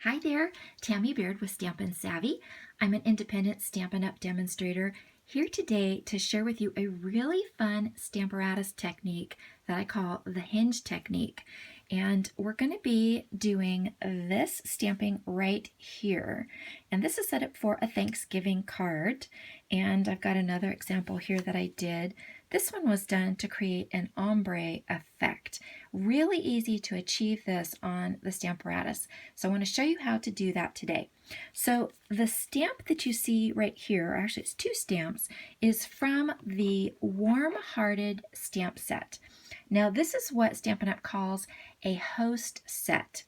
Hi there, Tammy Beard with Stampin' Savvy. I'm an independent Stampin' Up demonstrator here today to share with you a really fun Stamparatus technique that I call the hinge technique. And we're going to be doing this stamping right here. And this is set up for a Thanksgiving card. And I've got another example here that I did. This one was done to create an ombre effect. Really easy to achieve this on the Stamparatus. So I want to show you how to do that today. So the stamp that you see right here, actually it's two stamps, is from the Warm Hearted stamp set. Now this is what Stampin' Up calls a host set.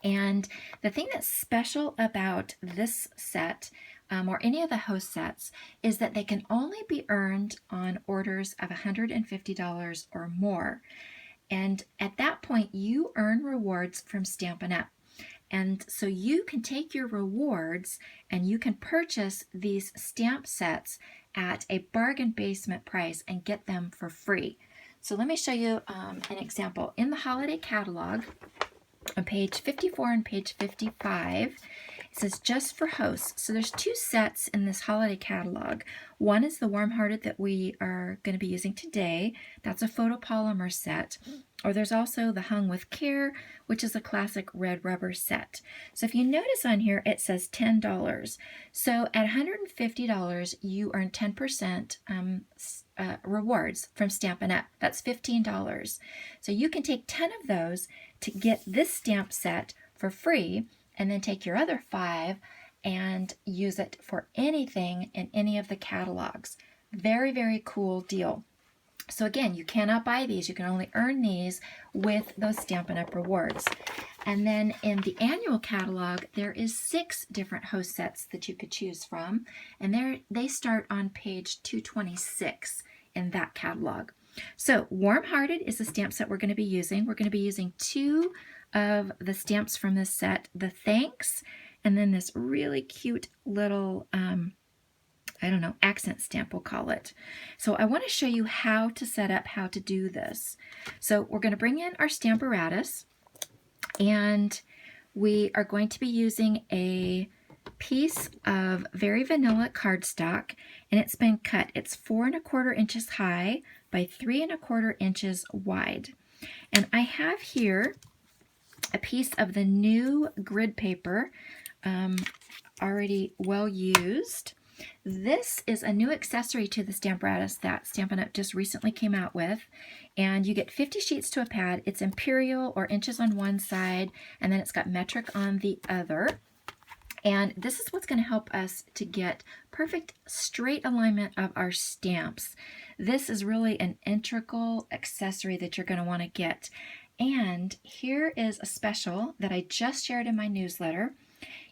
And the thing that's special about this set or any of the host sets is that they can only be earned on orders of $150 or more. And at that point, you earn rewards from Stampin' Up. And so you can take your rewards and you can purchase these stamp sets at a bargain basement price and get them for free. So let me show you an example. In the holiday catalog, on page 54 and page 55, it says just for hosts. So there's two sets in this holiday catalog. One is the Warm Hearted that we are going to be using today. That's a photopolymer set. Or there's also the Hung with Care, which is a classic red rubber set. So if you notice on here, it says $10. So at $150, you earn 10% rewards from Stampin' Up. That's $15. So you can take 10 of those to get this stamp set for free, and then take your other 5 and use it for anything in any of the catalogs. Very, very cool deal. So again, you cannot buy these. You can only earn these with those Stampin' Up rewards. And then in the annual catalog, there is 6 different host sets that you could choose from. And they start on page 226 in that catalog. So Warm Hearted is the stamp set we're going to be using. We're going to be using 2 of the stamps from this set, the Thanks, and then this really cute little accent stamp, we'll call it. So I want to show you how to set up, how to do this. So we're going to bring in our Stamparatus, and we are going to be using a piece of very vanilla cardstock, and it's been cut. It's 4 1/4 inches high by 3 1/4 inches wide. And I have here a piece of the new grid paper, already well used. This is a new accessory to the Stamparatus that Stampin' Up just recently came out with, and you get 50 sheets to a pad. It's imperial, or inches on one side, and then it's got metric on the other. And this is what's going to help us to get perfect straight alignment of our stamps. This is really an integral accessory that you're going to want to get. And here is a special that I just shared in my newsletter.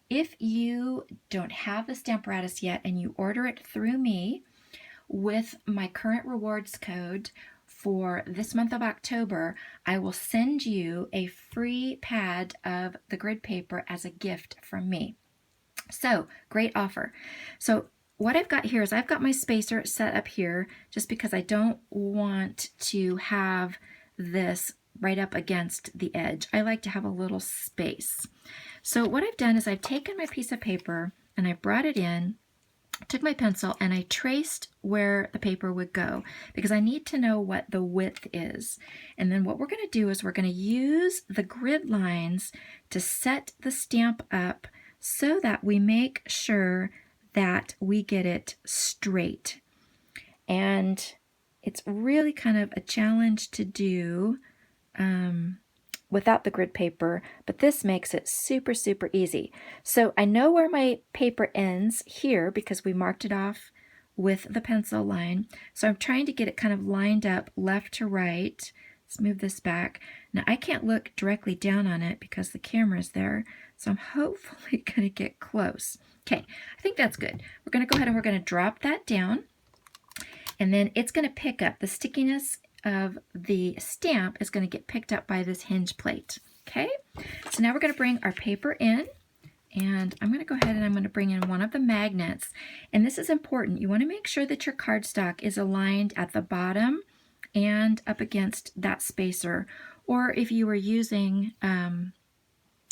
If you don't have the Stamparatus yet and you order it through me with my current rewards code for this month of October, I will send you a free pad of the grid paper as a gift from me. So, great offer. So what I've got here is I've got my spacer set up here just because I don't want to have this right up against the edge. I like to have a little space. So what I've done is I've taken my piece of paper and I brought it in, took my pencil, and I traced where the paper would go because I need to know what the width is. And then what we're going to do is we're going to use the grid lines to set the stamp up so that we make sure that we get it straight. And it's really kind of a challenge to do without the grid paper, but this makes it super, super easy. So I know where my paper ends here because we marked it off with the pencil line. So I'm trying to get it kind of lined up left to right. Let's move this back. Now I can't look directly down on it because the camera's there, so I'm hopefully going to get close. Okay, I think that's good. We're going to go ahead and we're going to drop that down, and then it's going to pick up the stickiness of the stamp is going to get picked up by this hinge plate. Okay, so now we're going to bring our paper in, and I'm going to go ahead and I'm going to bring in one of the magnets. And this is important. You want to make sure that your cardstock is aligned at the bottom and up against that spacer. Or if you were using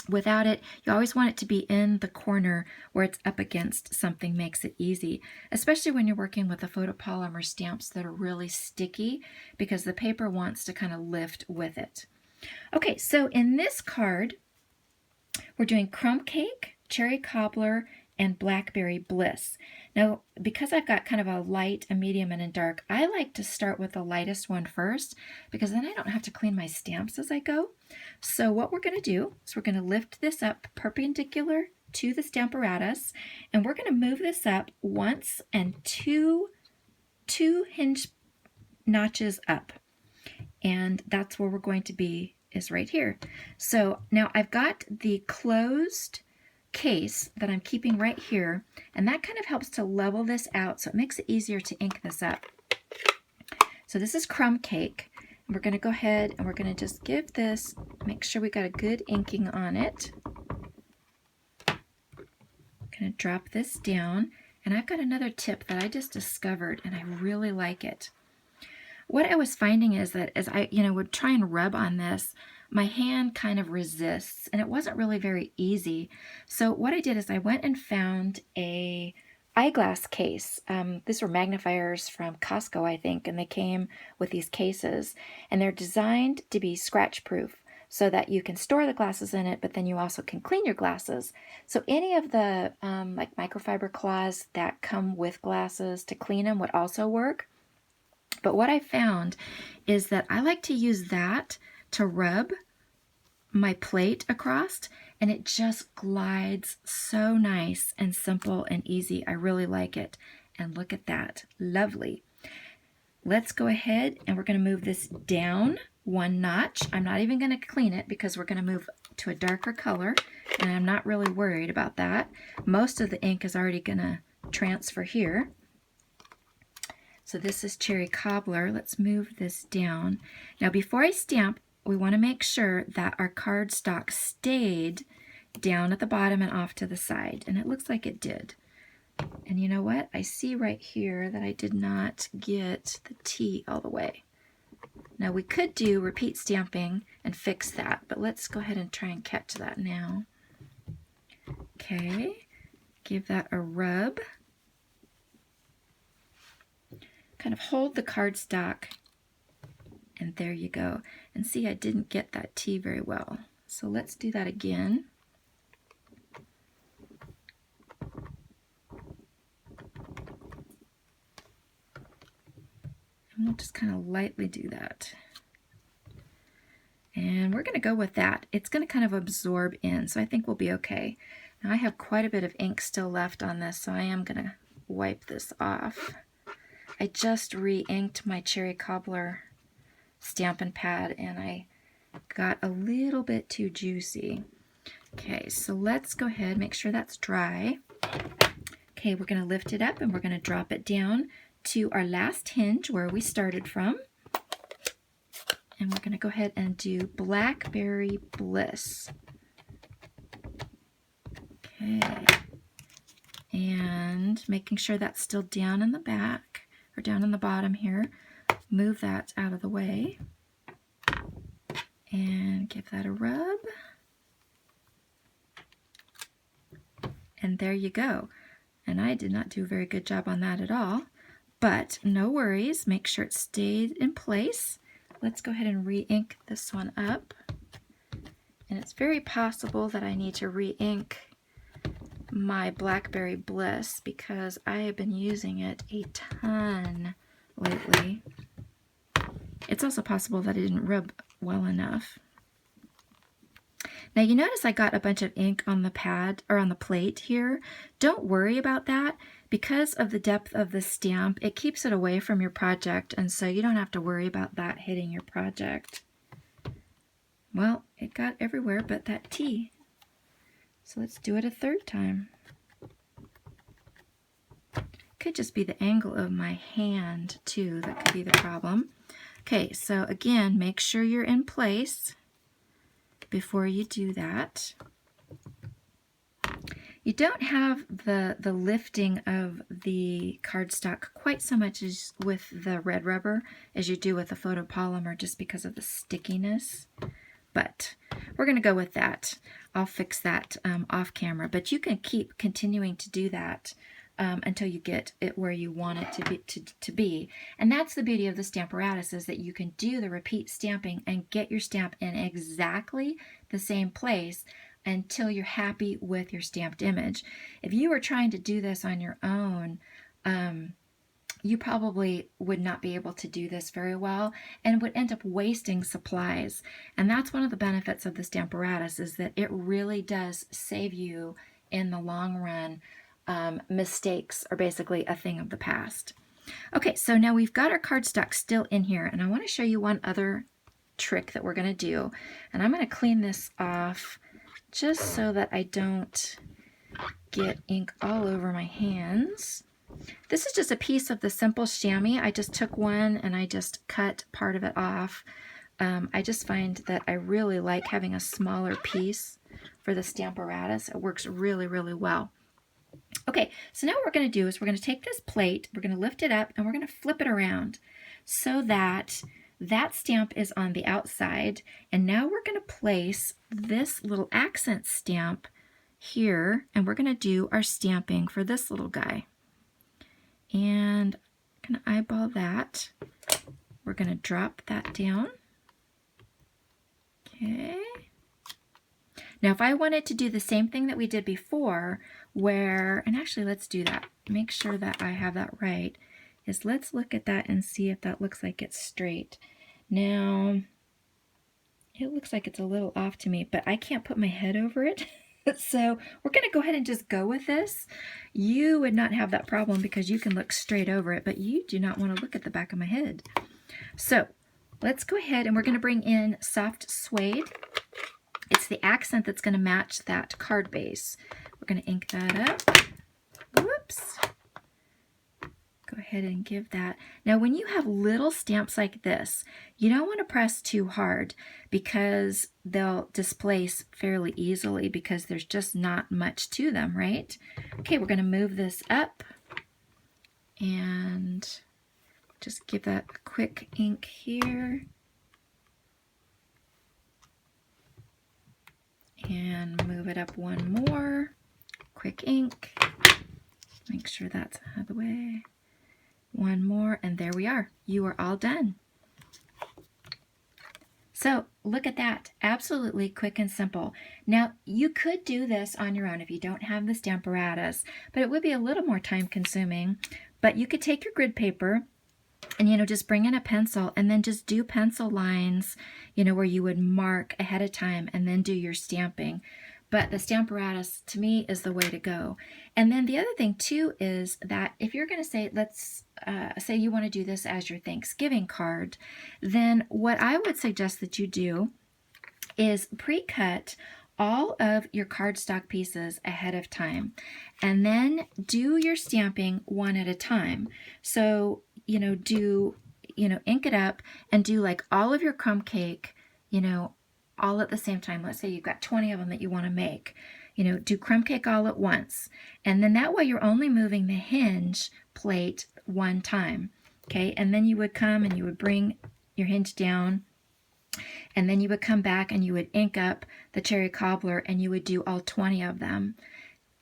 Without it, you always want it to be in the corner where it's up against something, makes it easy, especially when you're working with the photopolymer stamps that are really sticky, because the paper wants to kind of lift with it. Okay, so in this card, we're doing crumb cake, cherry cobbler, and blackberry bliss. Now, because I've got kind of a light, a medium, and a dark, I like to start with the lightest one first, because then I don't have to clean my stamps as I go. So what we're going to do is we're going to lift this up perpendicular to the Stamparatus, and we're going to move this up once and two hinge notches up. And that's where we're going to be, is right here. So now I've got the closed case that I'm keeping right here, and that kind of helps to level this out, so it makes it easier to ink this up. So this is crumb cake, and we're going to go ahead and we're going to just give this, make sure we got a good inking on it. I'm going to drop this down, and I've got another tip that I just discovered, and I really like it. What I was finding is that as I would try and rub on this, my hand kind of resists, and it wasn't really very easy. So what I did is I went and found a eyeglass case. These were magnifiers from Costco, I think, and they came with these cases, and they're designed to be scratch proof so that you can store the glasses in it, but then you also can clean your glasses. So any of the like microfiber cloths that come with glasses to clean them would also work. But what I found is that I like to use that to rub my plate across, and it just glides so nice and simple and easy. I really like it. And look at that. Lovely. Let's go ahead and we're going to move this down one notch. I'm not even going to clean it because we're going to move to a darker color, and I'm not really worried about that. Most of the ink is already going to transfer here. So this is cherry cobbler. Let's move this down. Now before I stamp, we want to make sure that our cardstock stayed down at the bottom and off to the side, and it looks like it did. And you know what? I see right here that I did not get the T all the way. Now we could do repeat stamping and fix that, but let's go ahead and try and catch that now. Okay, give that a rub. Kind of hold the cardstock, and there you go. And see, I didn't get that T very well. So let's do that again. And we'll just kind of lightly do that. And we're going to go with that. It's going to kind of absorb in, so I think we'll be okay. Now I have quite a bit of ink still left on this, so I am going to wipe this off. I just re-inked my cherry cobbler Stampin' Pad, and I got a little bit too juicy. Okay, so let's go ahead, make sure that's dry. Okay, we're going to lift it up and we're going to drop it down to our last hinge where we started from. And we're going to go ahead and do Blackberry Bliss. Okay, and making sure that's still down in the back, or down in the bottom here. Move that out of the way and give that a rub. And there you go. And I did not do a very good job on that at all, but no worries. Make sure it stayed in place. Let's go ahead and re-ink this one up. And it's very possible that I need to re-ink my Blackberry Bliss because I have been using it a ton lately. It's also possible that it didn't rub well enough. Now you notice I got a bunch of ink on the pad, or on the plate here. Don't worry about that. Because of the depth of the stamp, it keeps it away from your project, and so you don't have to worry about that hitting your project. Well, it got everywhere but that T. So let's do it a third time. Could just be the angle of my hand too, that could be the problem. Okay, so again, make sure you're in place before you do that. You don't have the lifting of the cardstock quite so much as with the red rubber as you do with the photopolymer, just because of the stickiness. but we're going to go with that. I'll fix that off camera, but you can keep continuing to do that until you get it where you want it to be. And that's the beauty of the Stamparatus, is that you can do the repeat stamping and get your stamp in exactly the same place until you're happy with your stamped image. If you were trying to do this on your own, you probably would not be able to do this very well and would end up wasting supplies. And that's one of the benefits of the Stamparatus, is that it really does save you in the long run. Mistakes are basically a thing of the past. Okay, so now we've got our cardstock still in here, and I want to show you one other trick that we're going to do. And I'm going to clean this off just so that I don't get ink all over my hands. This is just a piece of the simple chamois. I just took one and I just cut part of it off. I just find that I really like having a smaller piece for the Stamparatus. It works really, really well. Okay, so now what we're going to do is we're going to take this plate, we're going to lift it up, and we're going to flip it around so that that stamp is on the outside. And now we're going to place this little accent stamp here, and we're going to do our stamping for this little guy. And I'm going to eyeball that. We're going to drop that down. Okay. Now, if I wanted to do the same thing that we did before, and actually let's do that. Make sure that I have that right. Let's look at that and see if that looks like it's straight. Now, it looks like it's a little off to me, but I can't put my head over it. So we're going to go ahead and just go with this. You would not have that problem because you can look straight over it, but you do not want to look at the back of my head. So let's go ahead and we're going to bring in soft suede. It's the accent that's going to match that card base. We're going to ink that up. Whoops. Go ahead and give that. Now, when you have little stamps like this, you don't want to press too hard because they'll displace fairly easily because there's just not much to them, right? Okay, we're going to move this up and just give that a quick ink here. And move it up one more. Quick ink. Make sure that's out of the way. One more, and there we are. You are all done. So look at that. Absolutely quick and simple. Now, you could do this on your own if you don't have the Stamparatus, but it would be a little more time consuming. But you could take your grid paper and, just bring in a pencil and then just do pencil lines, where you would mark ahead of time and then do your stamping. But the Stamparatus, to me, is the way to go. And then the other thing, too, is that if you're going to say, let's say you want to do this as your Thanksgiving card, then what I would suggest that you do is pre-cut all of your cardstock pieces ahead of time. And then do your stamping one at a time. So, ink it up and do like all of your crumb cake, all at the same time. Let's say you've got 20 of them that you want to make. Do crumb cake all at once. And then that way you're only moving the hinge plate one time. Okay, and then you would come and you would bring your hinge down, and then you would come back and you would ink up the cherry cobbler and you would do all 20 of them.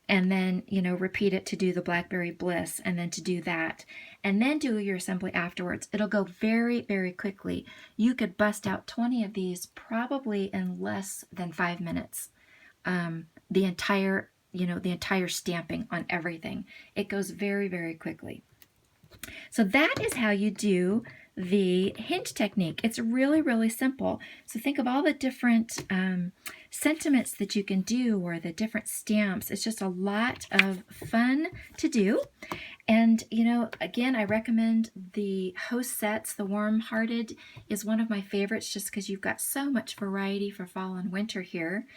And then, repeat it to do the blackberry bliss and then to do that. And then do your assembly afterwards. It'll go very, very quickly. You could bust out 20 of these probably in less than 5 minutes. The entire stamping on everything. It goes very, very quickly. So that is how you do the hinge technique. It's really, really simple. So think of all the different sentiments that you can do, or the different stamps. It's just a lot of fun to do. And, again, I recommend the host sets. The Warm Hearted is one of my favorites just because you've got so much variety for fall and winter here.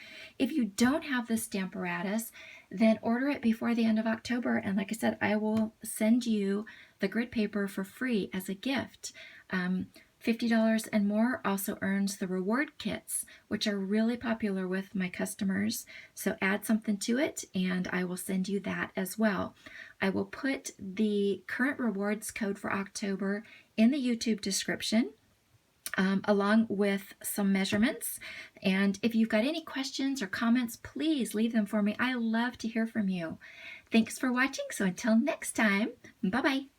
If you don't have the Stamparatus, then order it before the end of October. And like I said, I will send you the grid paper for free as a gift. $50 and more also earns the reward kits, which are really popular with my customers. So add something to it and I will send you that as well. I will put the current rewards code for October in the YouTube description. along with some measurements. And if you've got any questions or comments, please leave them for me. I love to hear from you. Thanks for watching. So until next time, bye-bye.